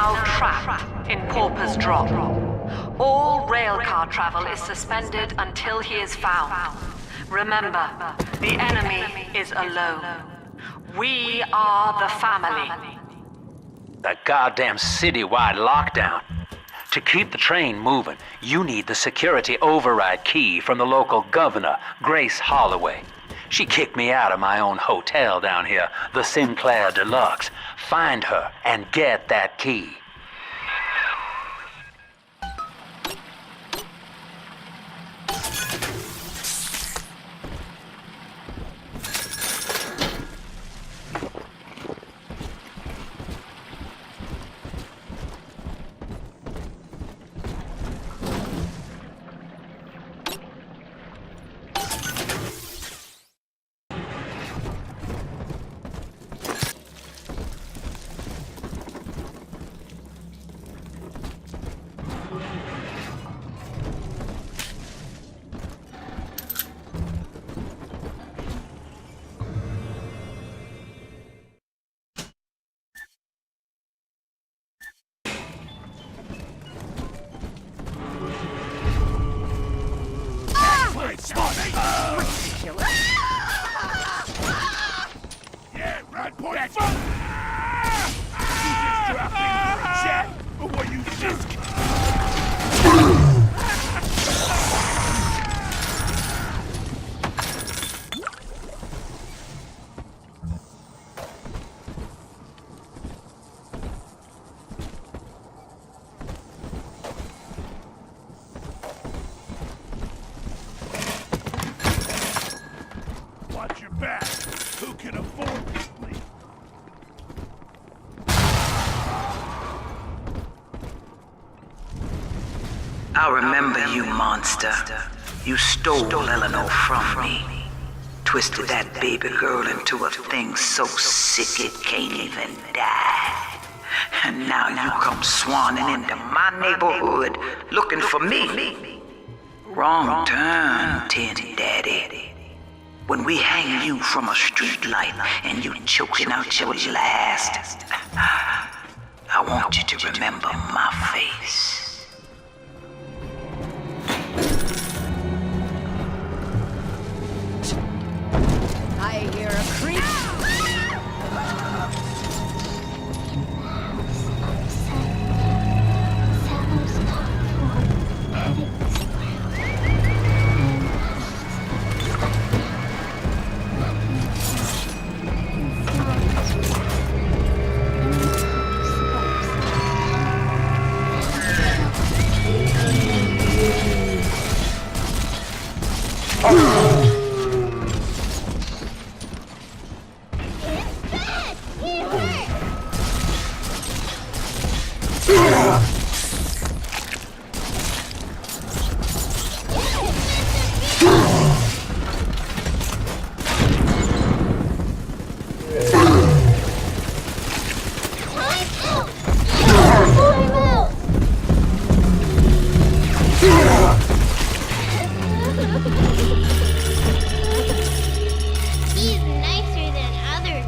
now trapped in Pauper's Drop. All railcar travel is suspended until he is found. Remember, the enemy is alone. We are the family. That goddamn citywide lockdown. To keep the train moving, you need the security override key from the local governor, Grace Holloway. She kicked me out of my own hotel down here, the Sinclair Deluxe. Find her and get that key. Yeah, right point. You just dropped in for a chat, or what you just... Watch your back. Who can afford this place? I remember you, monster. You stole Eleanor from me. Twisted that baby girl into a thing so sick it can't even die. And now you come swanning into my neighborhood looking for me. Wrong turn, Tin Daddy. When we hang you from a street light and you choking out your last, I want you to remember my face. I hear a creak. He's nicer than others.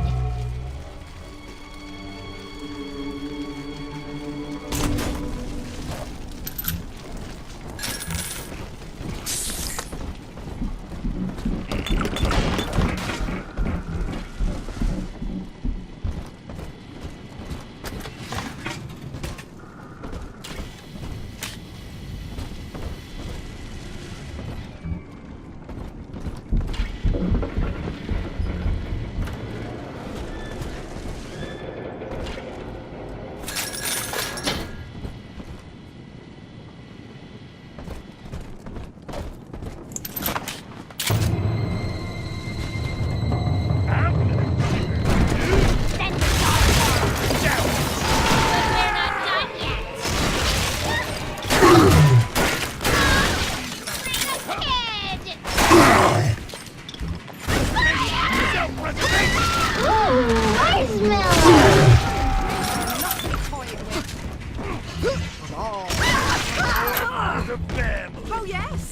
Oh, yes!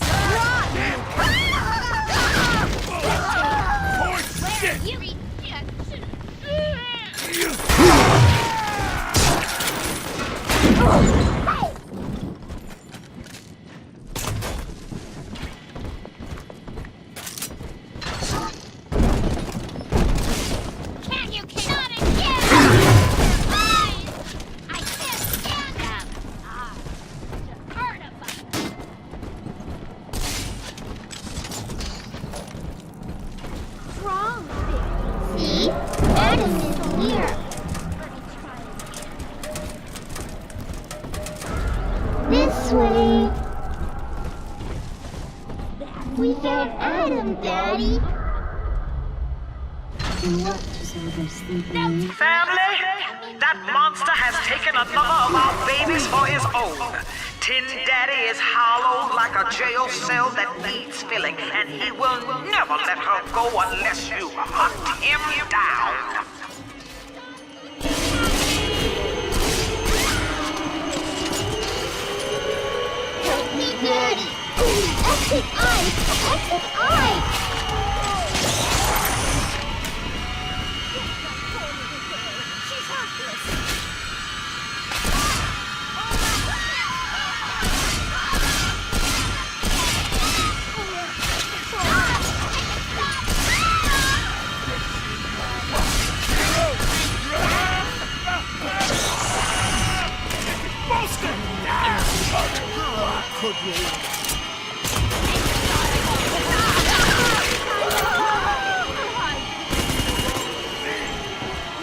You rejection. Can you cannot again? Lies! I can't stand them! Just heard about them. What's wrong? See? Adam is here. This way. We got Adam, Daddy. Family, that monster has taken another of our babies for his own. Tin Daddy is hollowed like a jail cell that needs filling, and he will never let her go unless you hunt him down. Help me, Daddy! Exit eye! Exit eye! She's helpless.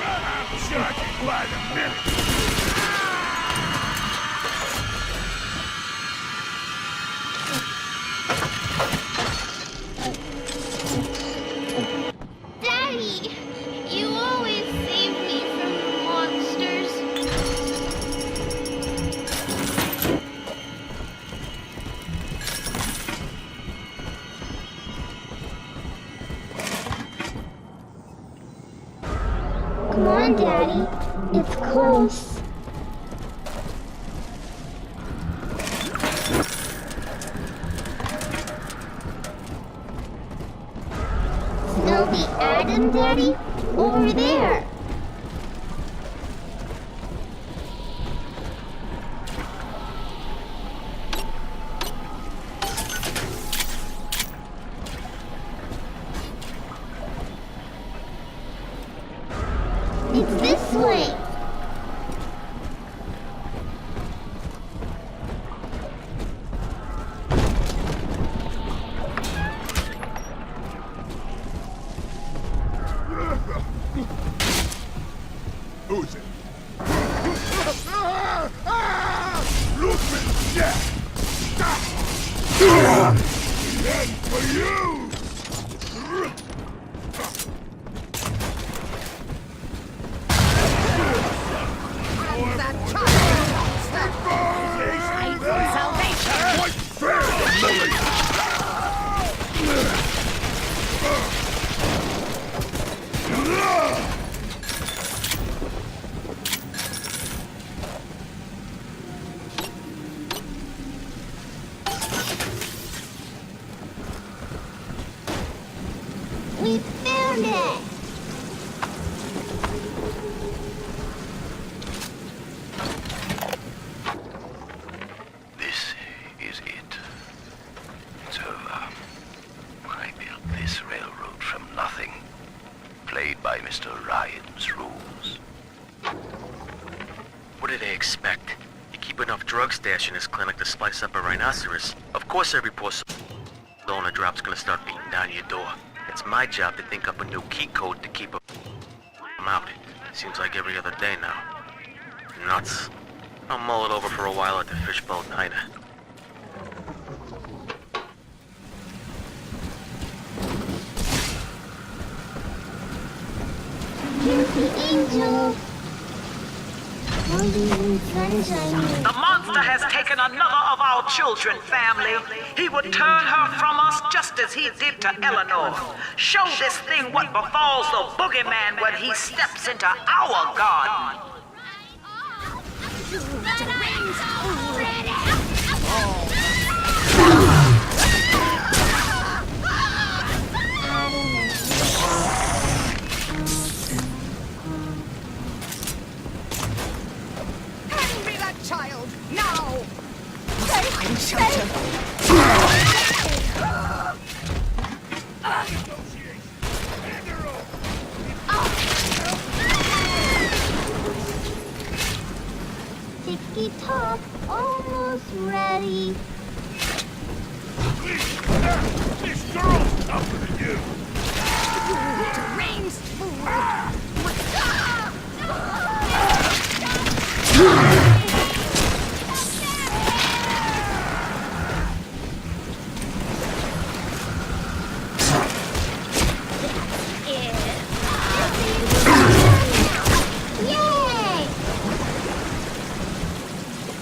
I'm charging by the minute. Daddy, you always save me from the monsters. Come on, Daddy. It's close. Smell the Adam, Daddy? Over there. It's this way. Who's it? Lookman, Jack! Stop! Head for you! We found it. This is it. So, I built this railroad from nothing. Played by Mr. Ryan's rules. What do they expect? You keep enough drug stash in this clinic to slice up a rhinoceros. Of course every poor soul on a drop's gonna start beating down your door. It's my job to think up a new key code to keep them out. Seems like every other day now. Nuts. I'll mull it over for a while at the fishbowl diner. Here's the angel. Sunshine. The monster has taken another of our children, family. He would turn her from us just as he did to Eleanor. Show this thing what befalls the boogeyman when he steps into our garden. child, now! Find shelter. Ticky-tock, almost ready. Please, this girl's tougher than you. Deranged fool! Yay!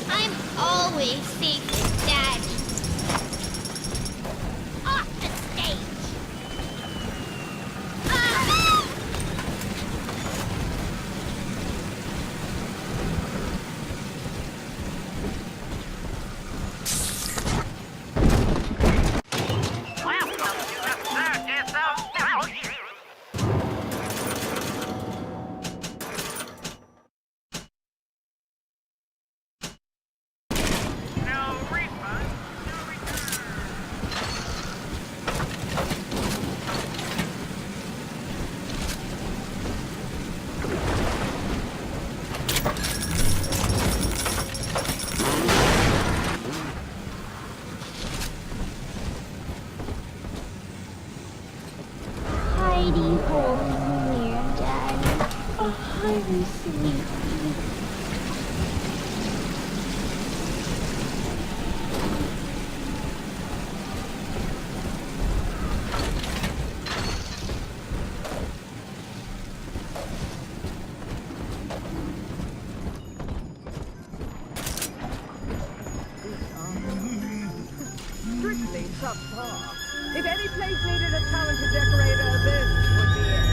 I'm always safe with Daddy. Off the stage. Hidey hole in there, Daddy. A hidey sleepy. Strictly subpar. If any place needed a talented decorator, this would be it.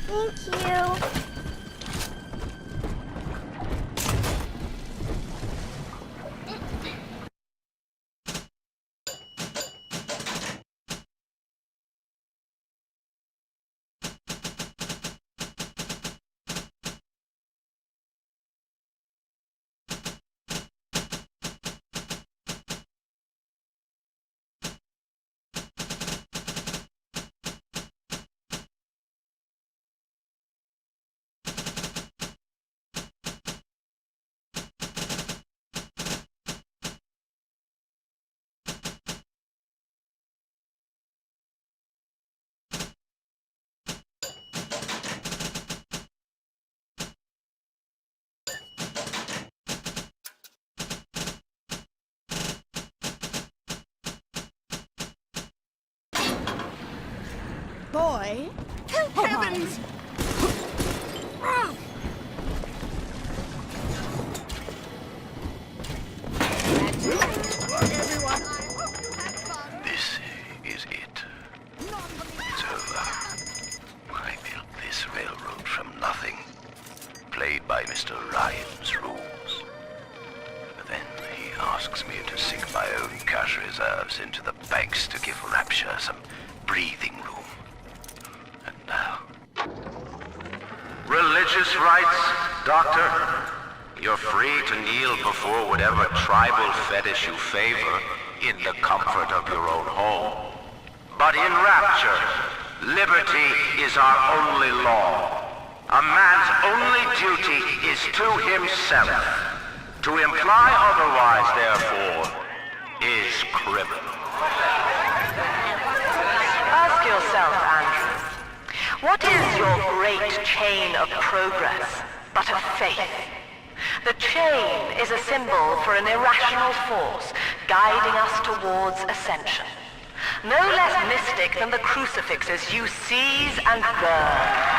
Thank you. Boy, heavens! Everyone, I hope you had fun. This is it. It's over. I built this railroad from nothing. Played by Mr. Ryan's rules. Then he asks me to sink my own cash reserves into the banks to give Rapture some breathing room. And now... Religious rites, Doctor? You're free to kneel before whatever tribal fetish you favor in the comfort of your own home. But in Rapture, liberty is our only law. A man's only duty is to himself. To imply otherwise, therefore, is criminal. Ask yourself, Andrew, what is your great chain of progress but a faith? The chain is a symbol for an irrational force guiding us towards ascension. No less mystic than the crucifixes you seize and burn.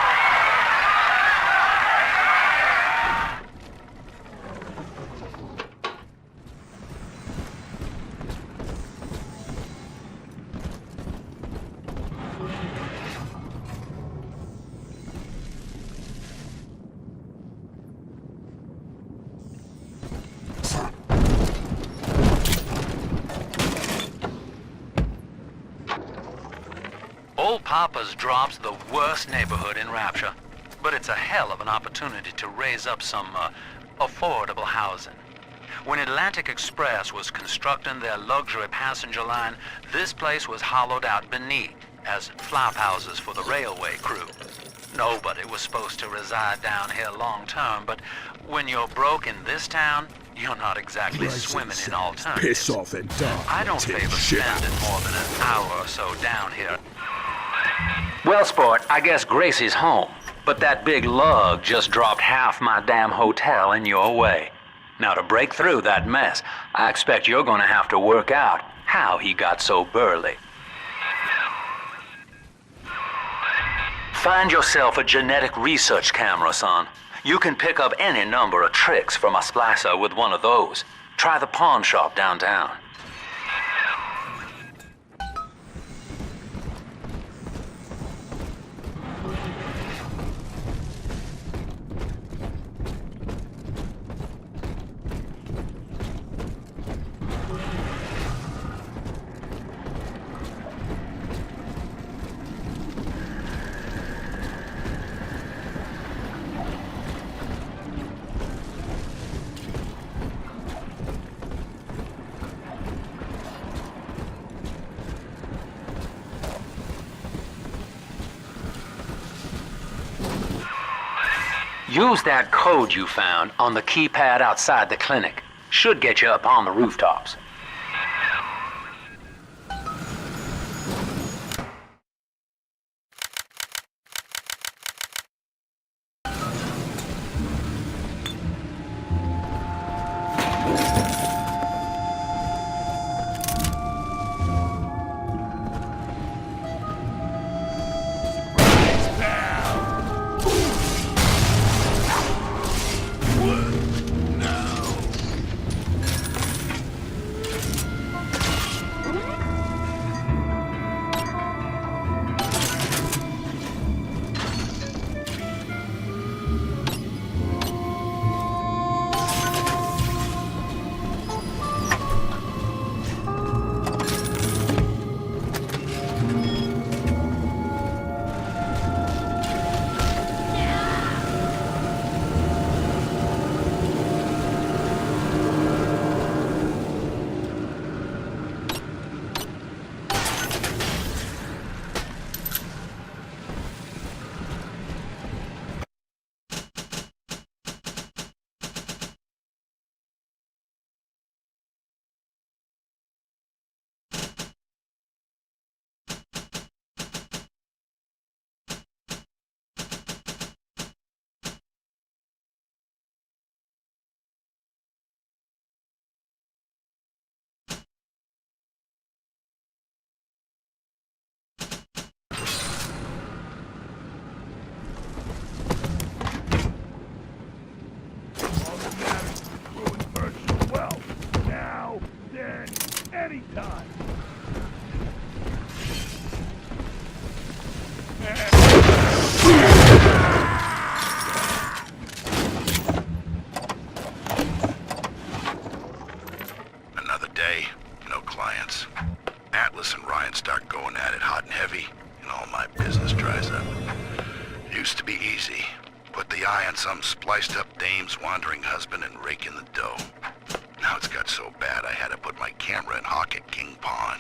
Old Papa's Drop's the worst neighborhood in Rapture, but it's a hell of an opportunity to raise up some, affordable housing. When Atlantic Express was constructing their luxury passenger line, this place was hollowed out beneath as flop houses for the railway crew. Nobody was supposed to reside down here long term, but when you're broke in this town, you're not exactly swimming in alternatives. Piss off and die. I don't favor spending more than an hour or so down here. Well, sport, I guess Gracie's home, but that big lug just dropped half my damn hotel in your way. Now, to break through that mess, I expect you're gonna have to work out how he got so burly. Find yourself a genetic research camera, son. You can pick up any number of tricks from a splicer with one of those. Try the pawn shop downtown. Use that code you found on the keypad outside the clinic. Should get you up on the rooftops. Anytime. Another day, no clients. Atlas and Ryan start going at it hot and heavy, and all my business dries up. Used to be easy. Put the eye on some spliced-up dame's wandering husband and rake in the dough. Now it's got so bad I had to put my camera in hock at King Pawn.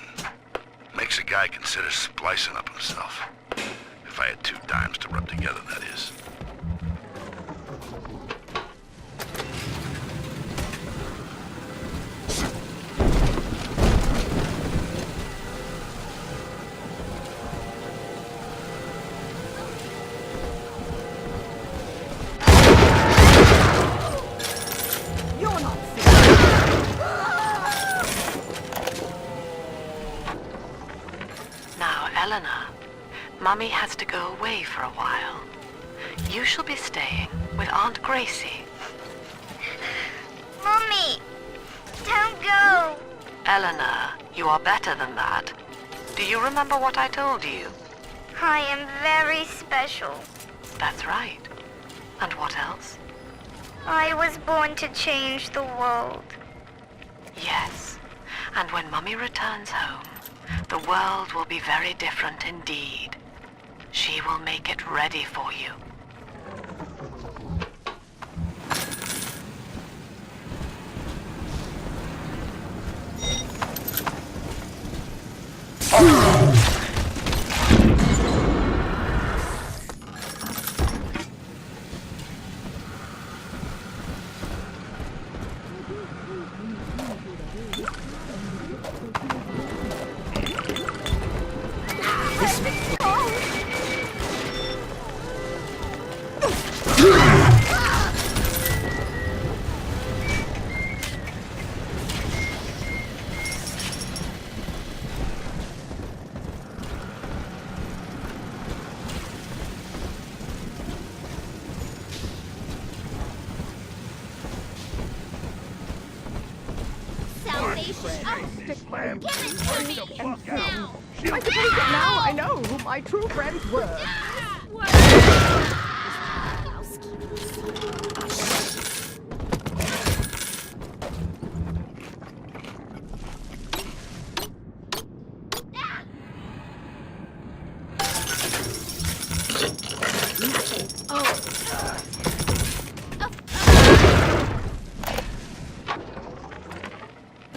Makes a guy consider splicing up himself. If I had 2 dimes to rub together, that is. Eleanor, Mummy has to go away for a while. You shall be staying with Aunt Gracie. Mommy, don't go. Eleanor, you are better than that. Do you remember what I told you? I am very special. That's right. And what else? I was born to change the world. Yes. And when Mummy returns home, the world will be very different indeed. We will make it ready for you. I suppose that now I know who my true friends were.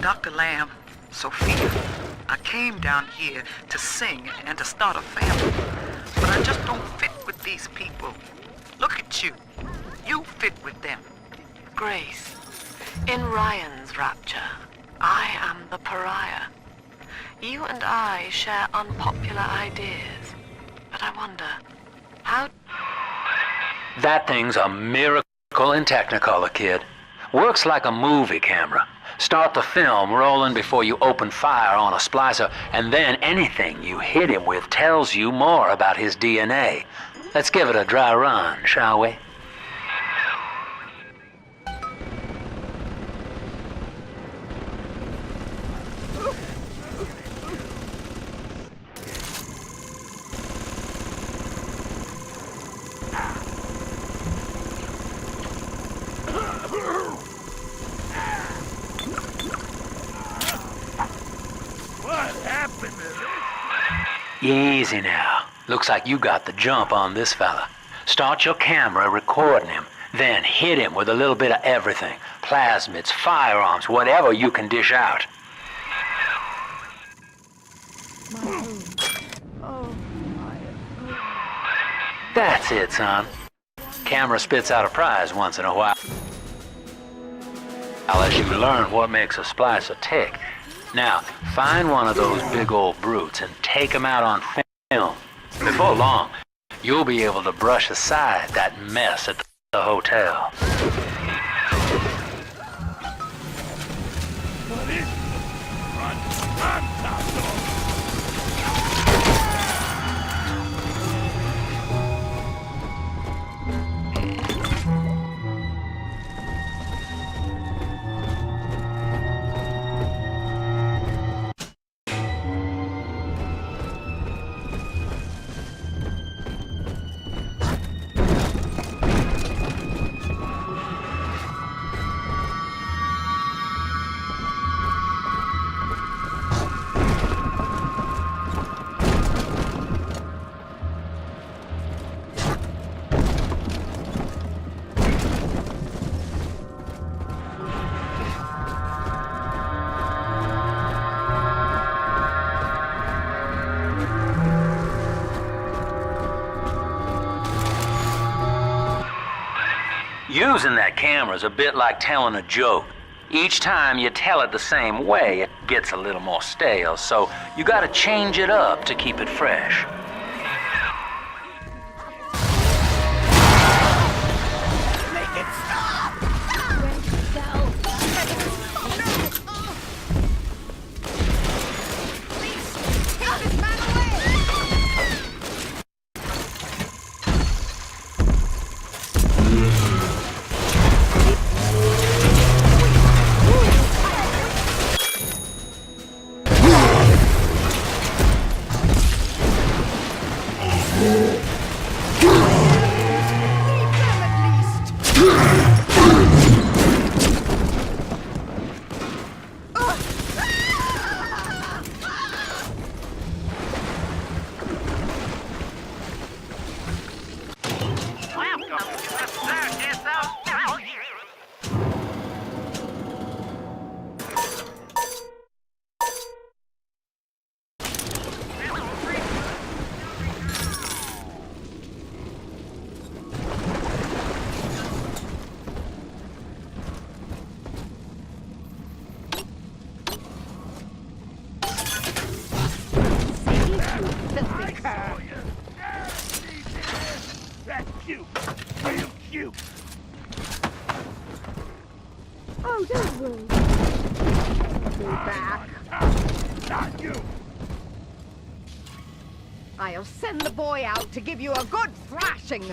Dr. Lamb, Sophia, I came down here to sing and to start a family, but I just don't fit with these people. Look at you. You fit with them. Grace, in Ryan's rapture, I am the pariah. You and I share unpopular ideas, but I wonder, how... That thing's a miracle in Technicolor, kid. Works like a movie camera. Start the film rolling before you open fire on a splicer, and then anything you hit him with tells you more about his DNA. Let's give it a dry run, shall we? Easy now. Looks like you got the jump on this fella. Start your camera recording him, then hit him with a little bit of everything. Plasmids, firearms, whatever you can dish out. That's it, son. Camera spits out a prize once in a while. As you learn what makes a splicer tick. Now, find one of those big old brutes and take him out on film. Before long, you'll be able to brush aside that mess at the hotel. What is it? Run. Using that camera is a bit like telling a joke. Each time you tell it the same way, it gets a little more stale, so you gotta change it up to keep it fresh. you! Oh, don't worry. Be back. Not you! I'll send the boy out to give you a good thrashing.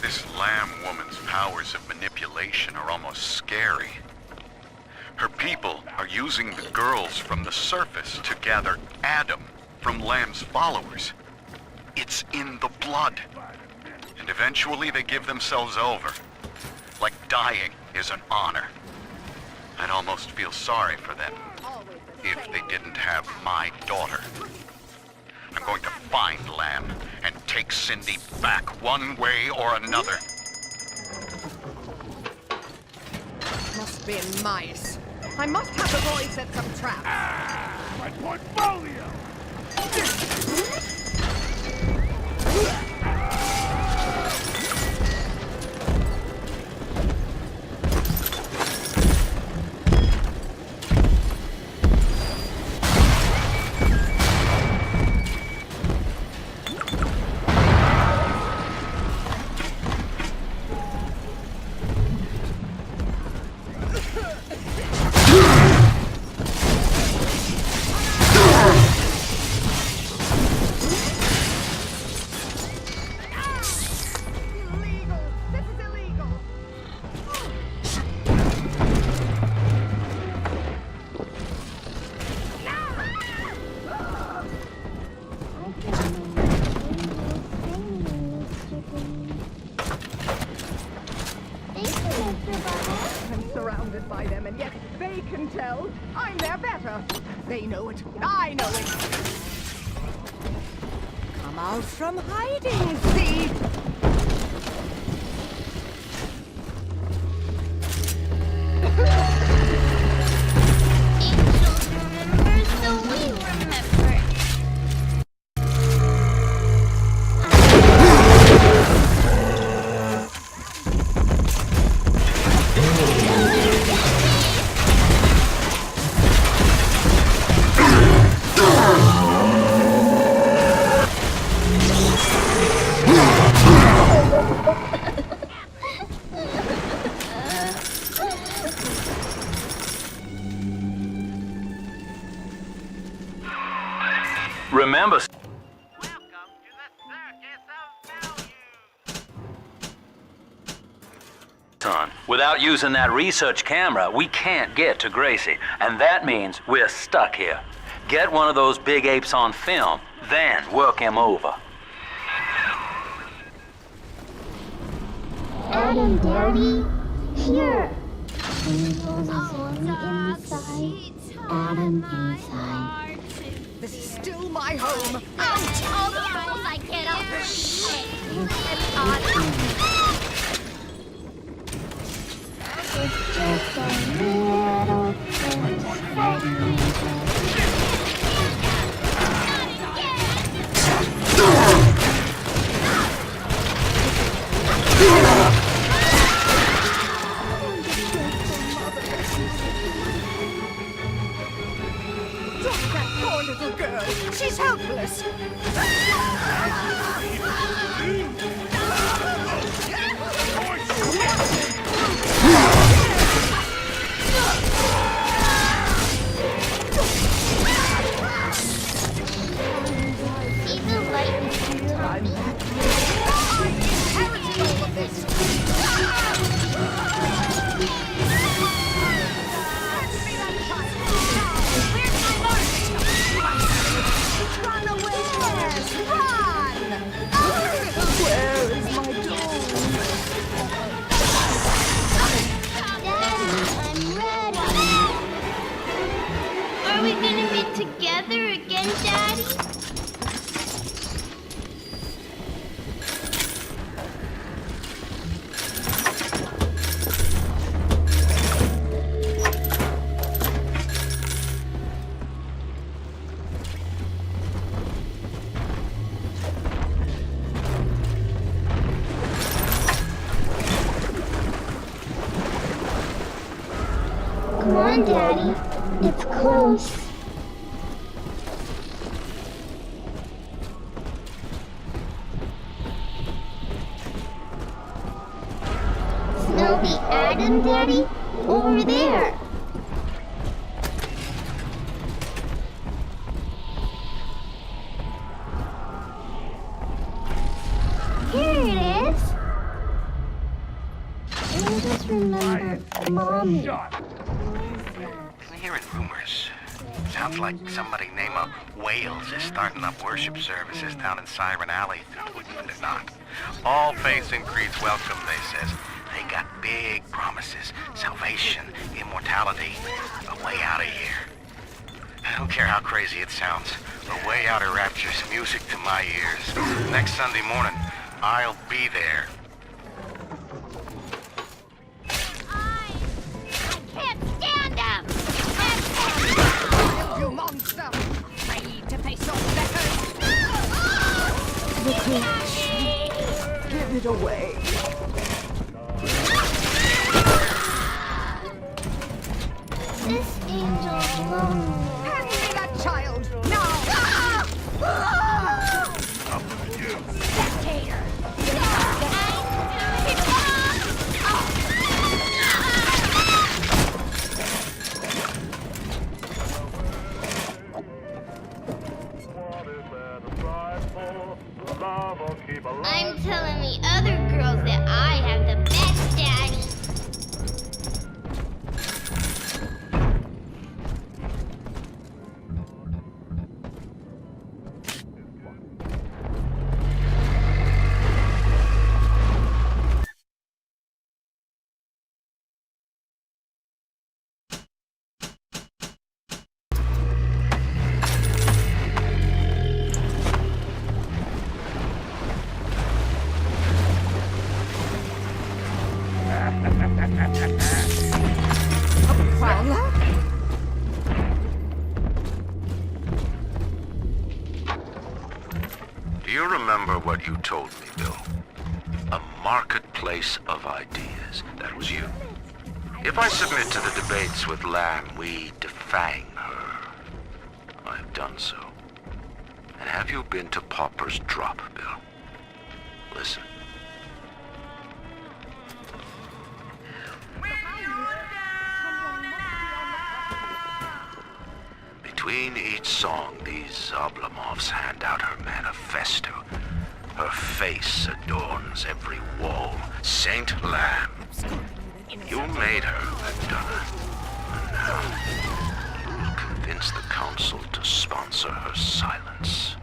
This Lamb woman's powers of manipulation are almost scary. Her people are using the girls from the surface to gather Adam from Lamb's followers. It's in the blood. And eventually they give themselves over. Like dying is an honor. I'd almost feel sorry for them if they didn't have my daughter. I'm going to find Lamb and take Cindy back one way or another. Must be mice. I must have the boy set some traps. My portfolio! I'm surrounded by them, and yet they can tell I'm their better. They know it. I know it. Come out from hiding, see? Angels remember, so we remember. Remember, son, without using that research camera, we can't get to Gracie, and that means we're stuck here. Get one of those big apes on film, then work him over. Adam, Daddy, here. Angels is on the inside, Adam inside. This is still my home. Ouch! All the apples I get up. Shit. It's Adam. It's just a little thing. Drop that poor little girl. She's helpless. Even lightning can tell me. Inherited all of this. Run away! Run! Come on, Daddy. It's close. Snowy Adam, Daddy? Over there. Here it is. I just remember Mommy. I'm hearing rumors. Sounds like somebody named Wales is starting up worship services down in Siren Alley. Believe it or not. All faiths and creeds welcome, they says. They got big promises. Salvation, immortality, a way out of here. I don't care how crazy it sounds. A way out of rapture's music to my ears. Next Sunday morning, I'll be there. I can't stand them! You monster! Afraid to face your betters! The clutch. Give it away. This angel's lonely. Hand me that child! Now! Spectator! I'm telling the other girls that I have the best daddy. Do you remember what you told me, Bill? A marketplace of ideas. That was you. If I submit to the debates with Lamb, we defang her. I have done so. And have you been to Pauper's Drop, Bill? Listen. Between each song, these Oblomovs hand out her manifesto. Her face adorns every wall. Saint Lamb. You made her, Madonna. And now, you will convince the council to sponsor her silence.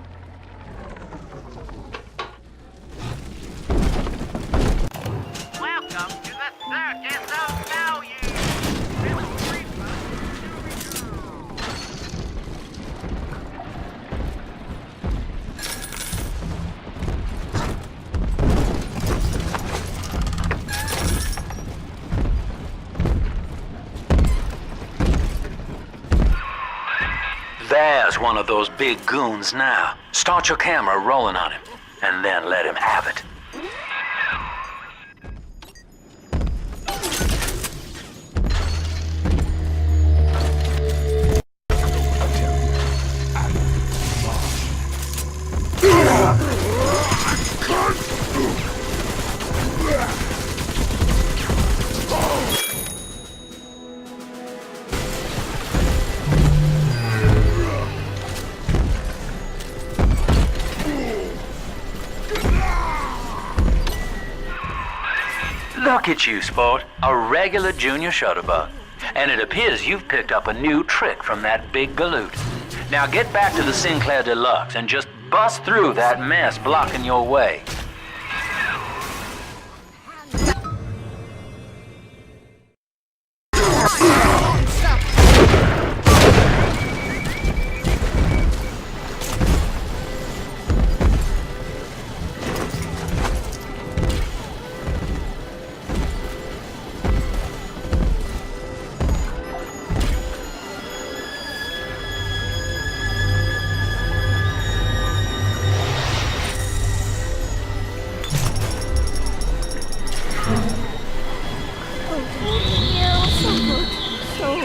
Welcome to the Circus of Value! There's one of those big goons now. Start your camera rolling on him, and then let him have it. Look at you, sport. A regular junior shutterbug. And it appears you've picked up a new trick from that big galoot. Now get back to the Sinclair Deluxe and just bust through that mess blocking your way.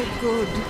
a good man.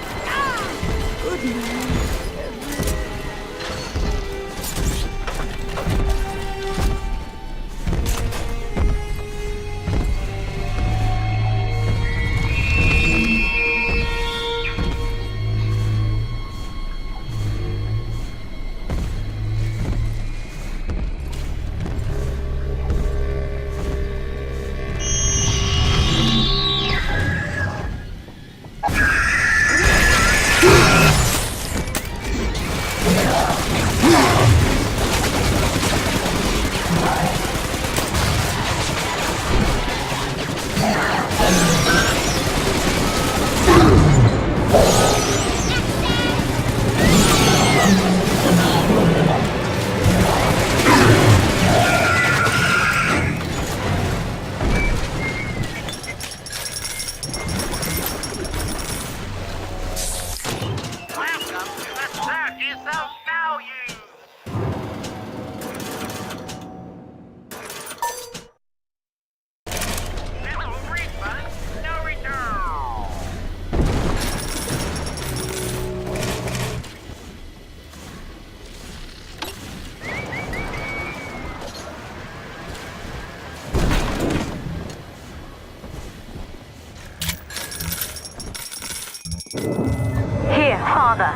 Here, Father.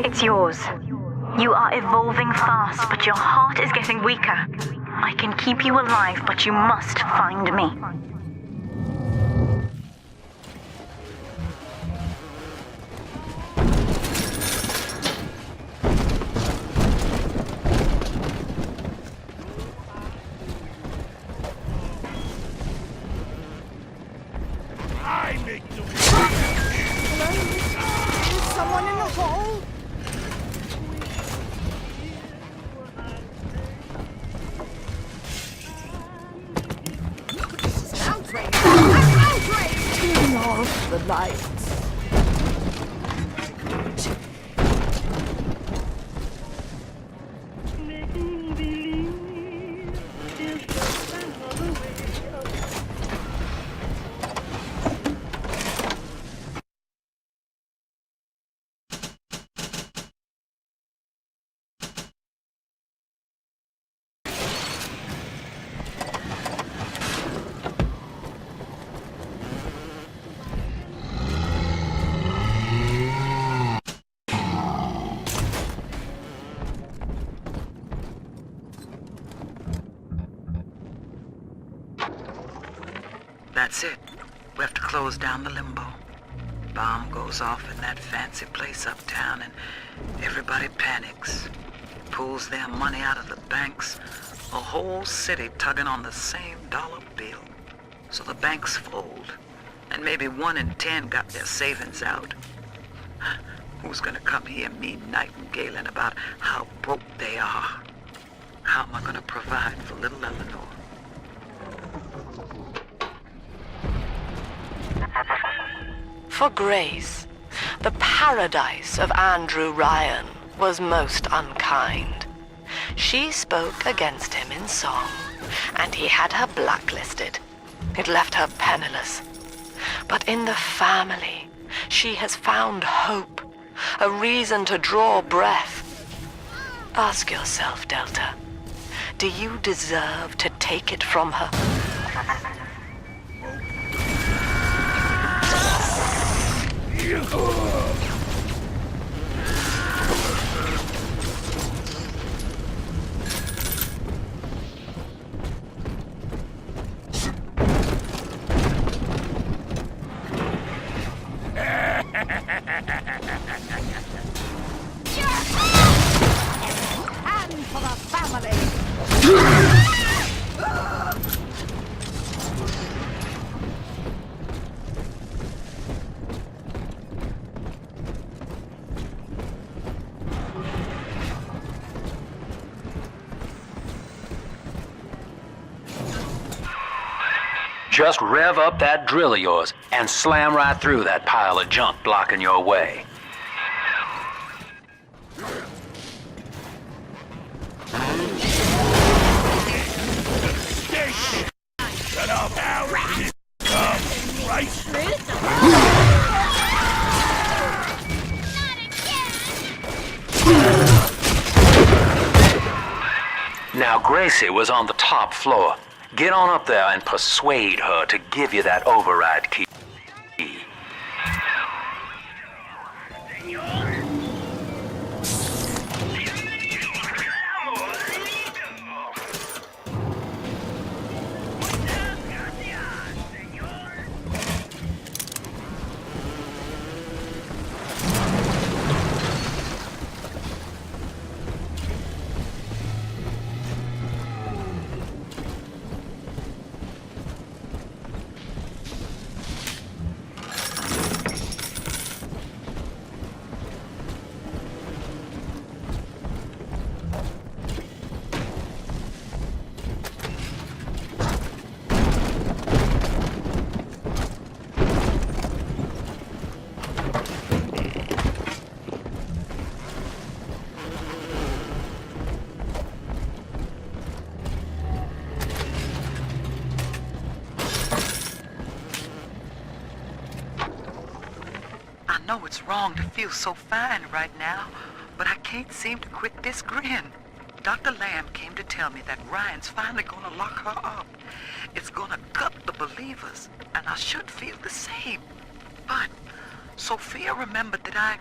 It's yours. You are evolving fast, but your heart is getting weaker. I can keep you alive, but you must find me. I make the Is someone in the hole? This is an outrage! An outrage! Turn off the lights. That's it. We have to close down the limbo. Bomb goes off in that fancy place uptown and everybody panics. Pulls their money out of the banks. A whole city tugging on the same dollar bill. So the banks fold. And maybe 1 in 10 got their savings out. Who's gonna come hear me nightingaling about how broke they are? How am I gonna provide for little Eleanor? For Grace, the paradise of Andrew Ryan was most unkind. She spoke against him in song, and he had her blacklisted. It left her penniless. But in the family, she has found hope, a reason to draw breath. Ask yourself, Delta, do you deserve to take it from her? And for the family! Just rev up that drill of yours and slam right through that pile of junk blocking your way. Shut up, Howard! Come right through. Gracie was on the top floor. Get on up there and persuade her to give you that override key. I know it's wrong to feel so fine right now, but I can't seem to quit this grin. Dr. Lamb came to tell me that Ryan's finally gonna lock her up. It's gonna gut the believers, and I should feel the same. But Sophia remembered that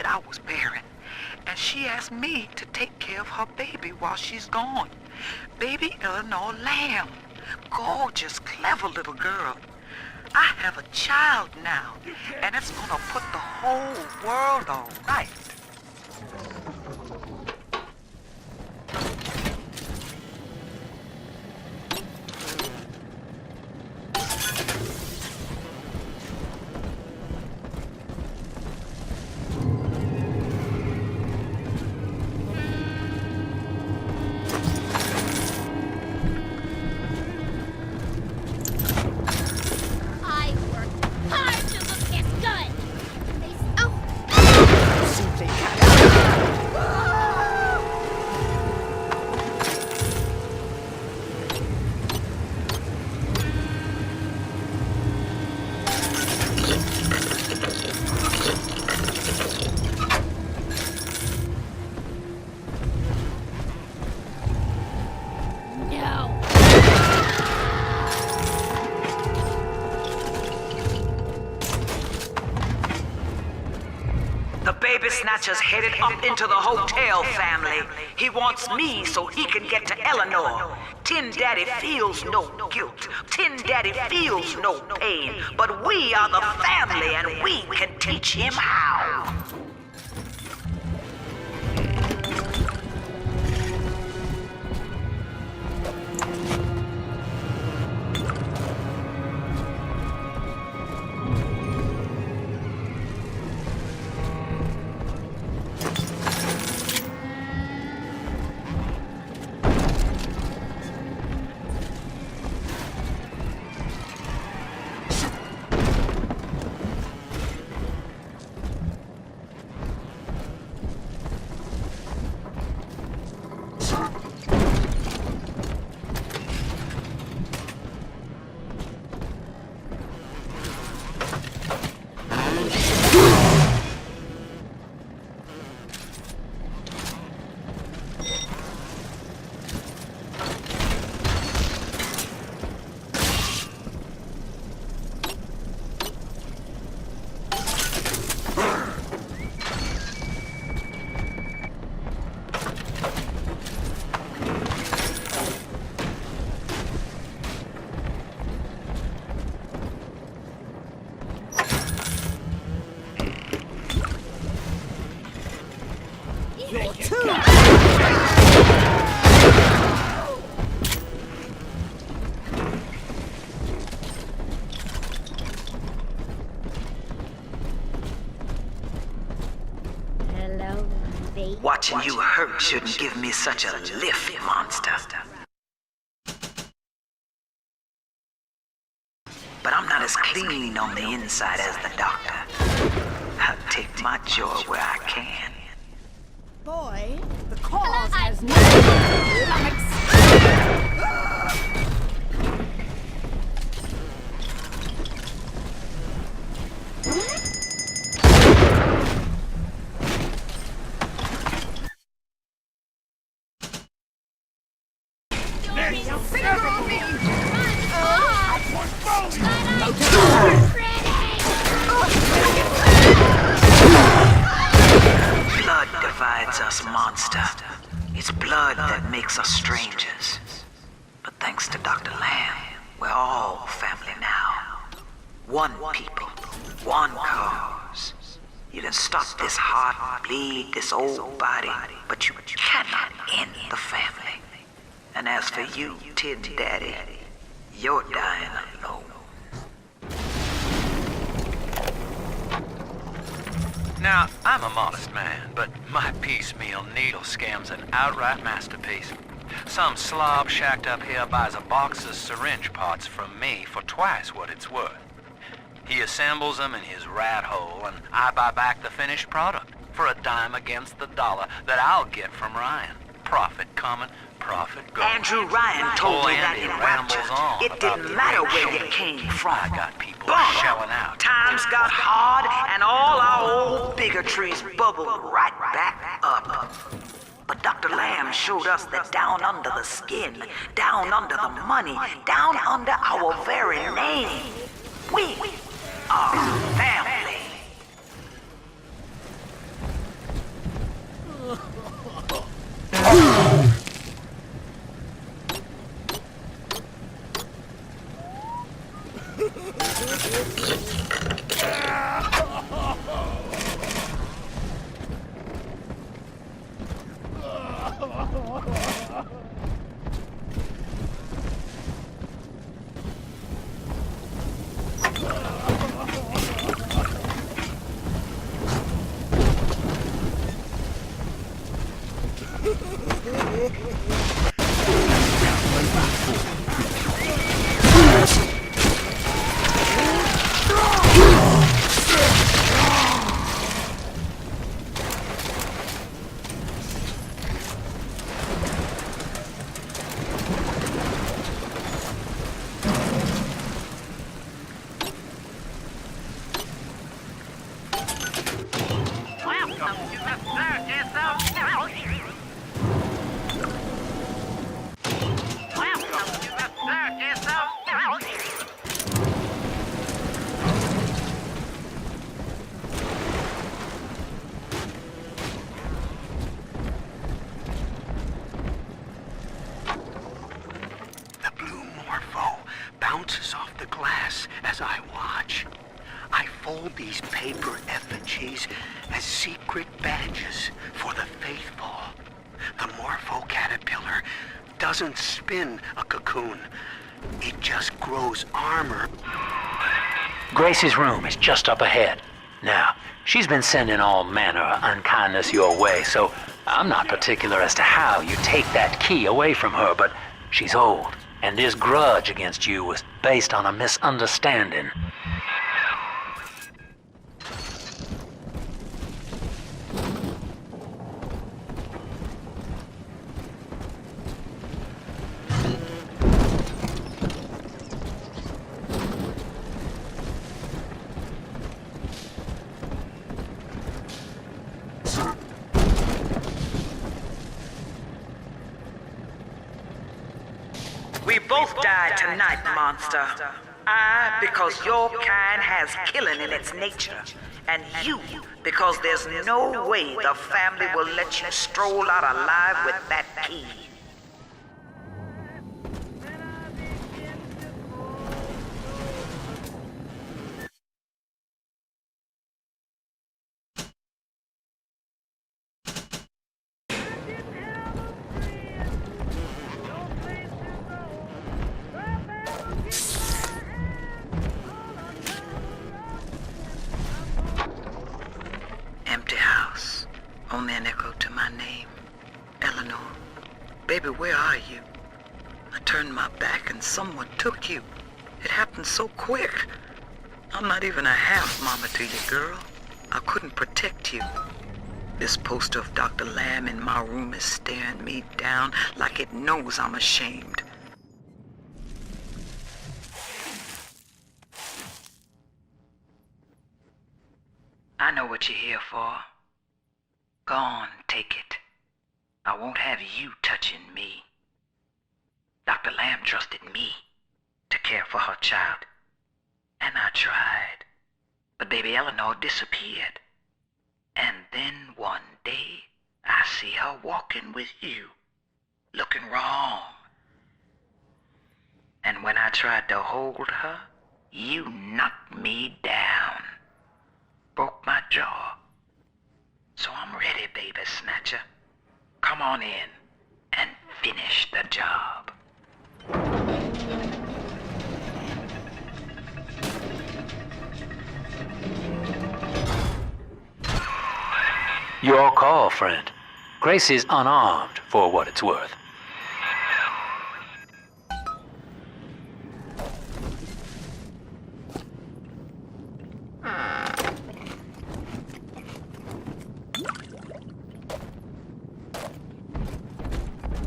I was barren, and she asked me to take care of her baby while she's gone. Baby Eleanor Lamb. Gorgeous, clever little girl. I have a child now, and it's gonna put the whole world all right. I worked hard to look this good. Oh, no. The baby snatcher's headed up into the hotel, family. He wants me so he can get to Eleanor. Tin Daddy feels no guilt. Tin Daddy feels no pain. But we are the family, and we can teach him how. Hello, baby. Watching you hurt shouldn't give me such a lift, monster. But I'm not as clean on the inside as the doctor. I'll take my joy where I can. Boy, the cause has no One cause. You can stop this heart bleed, this old body, but you cannot end the family. And as for you, Tin Daddy, you're dying alone. Now, I'm a modest man, but my piecemeal needle scam's an outright masterpiece. Some slob shacked up here buys a box of syringe parts from me for twice what it's worth. He assembles them in his rat hole, and I buy back the finished product for a dime against the dollar that I'll get from Ryan. Profit coming, profit going. Andrew Ryan told me that Andy in rambles Rapture. on It about didn't the matter great where you shortage. came from. I got people Boom. shelling out. Times got hard, and all our old bigotries bubbled right back up. But Dr. Lamb showed us that down under the skin, down under the money, down under our very name, we are family. Bounces off the glass as I watch. I fold these paper effigies as secret badges for the faithful. The Morpho caterpillar doesn't spin a cocoon. It just grows armor. Gracie's room is just up ahead. Now, she's been sending all manner of unkindness your way, so I'm not particular as to how you take that key away from her, but she's old. And this grudge against you was based on a misunderstanding. We both died tonight, monster. I, because your kind has killing in its nature. And you, because there's no way the family will let you stroll out alive with that key. Empty house. Only an echo to my name. Eleanor. Baby, where are you? I turned my back and someone took you. It happened so quick. I'm not even a half mama to you, girl. I couldn't protect you. This poster of Dr. Lamb in my room is staring me down like it knows I'm ashamed. I know what you're here for. Go on, take it. I won't have you touching me. Dr. Lamb trusted me to care for her child. And I tried. But baby Eleanor disappeared. And then one day, I see her walking with you, looking wrong. And when I tried to hold her, you knocked me down. Your call, friend. Grace is unarmed, for what it's worth.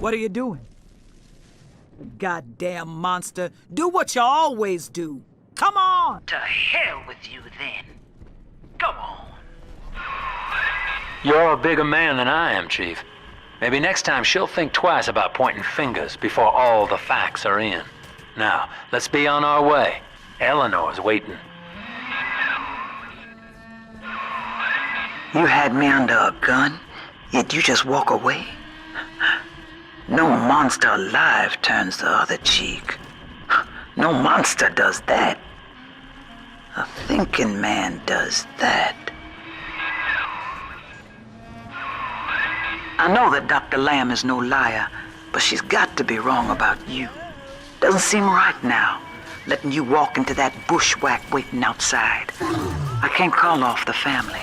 What are you doing? Goddamn monster. Do what you always do. Come on! To hell with you then. Go on. You're a bigger man than I am, Chief. Maybe next time she'll think twice about pointing fingers before all the facts are in. Now, let's be on our way. Eleanor's waiting. You had me under a gun, yet you just walk away? No monster alive turns the other cheek. No monster does that. A thinking man does that. I know that Dr. Lamb is no liar, but she's got to be wrong about you. Doesn't seem right now, letting you walk into that bushwhack waiting outside. I can't call off the family,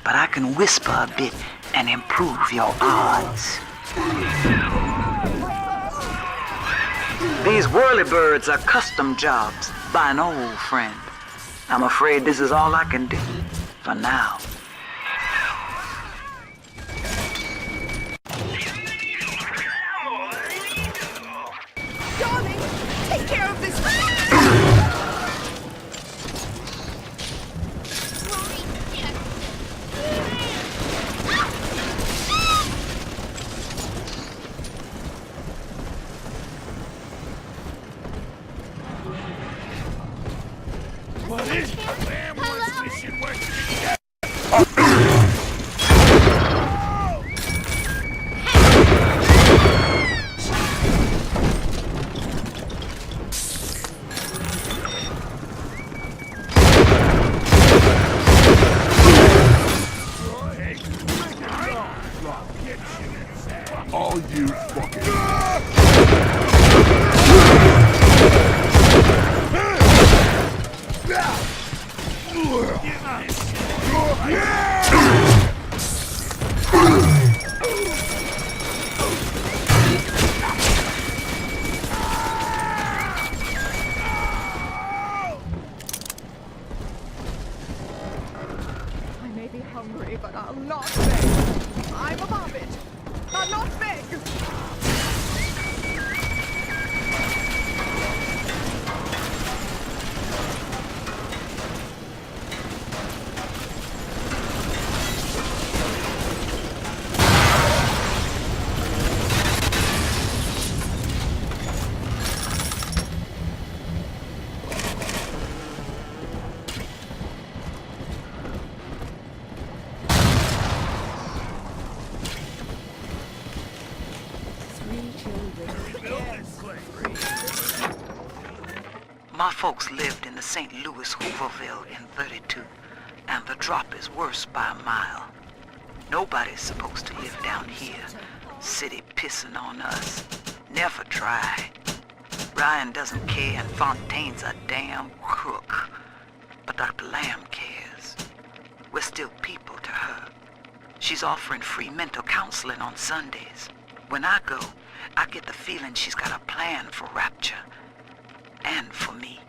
but I can whisper a bit and improve your odds. These whirlybirds are custom jobs by an old friend. I'm afraid this is all I can do for now. Darling, take care of this. What is it? Lamb wants mission work to be done. All you fucking... I may be hungry, but I'll not beg. I'm above it. I'll not beg. My folks lived in the St. Louis Hooverville in 32, and the drop is worse by a mile. Nobody's supposed to live down here. City pissing on us. Never try. Ryan doesn't care, and Fontaine's a damn crook. But Dr. Lamb cares. We're still people to her. She's offering free mental counseling on Sundays. When I go, I get the feeling she's got a plan for Rapture. And for me.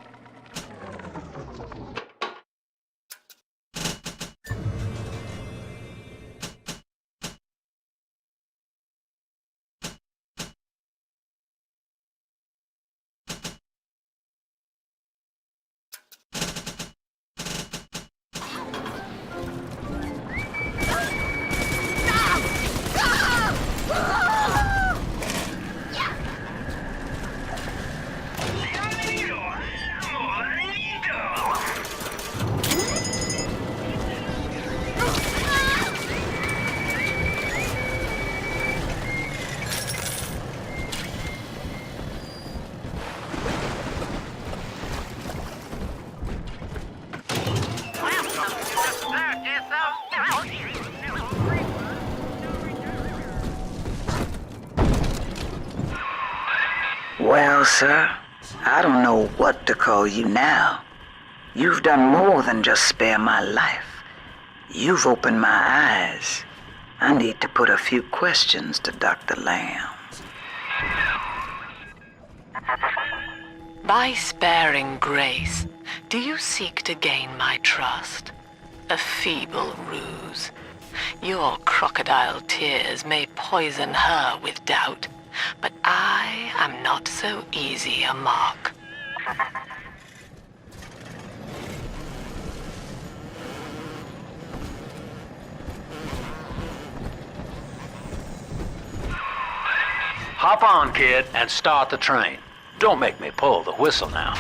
Well, sir, I don't know what to call you now. You've done more than just spare my life. You've opened my eyes. I need to put a few questions to Dr. Lamb. By sparing Grace, do you seek to gain my trust? A feeble ruse. Your crocodile tears may poison her with doubt, but I am not so easy a mark. Hop on, kid, and start the train. Don't make me pull the whistle now.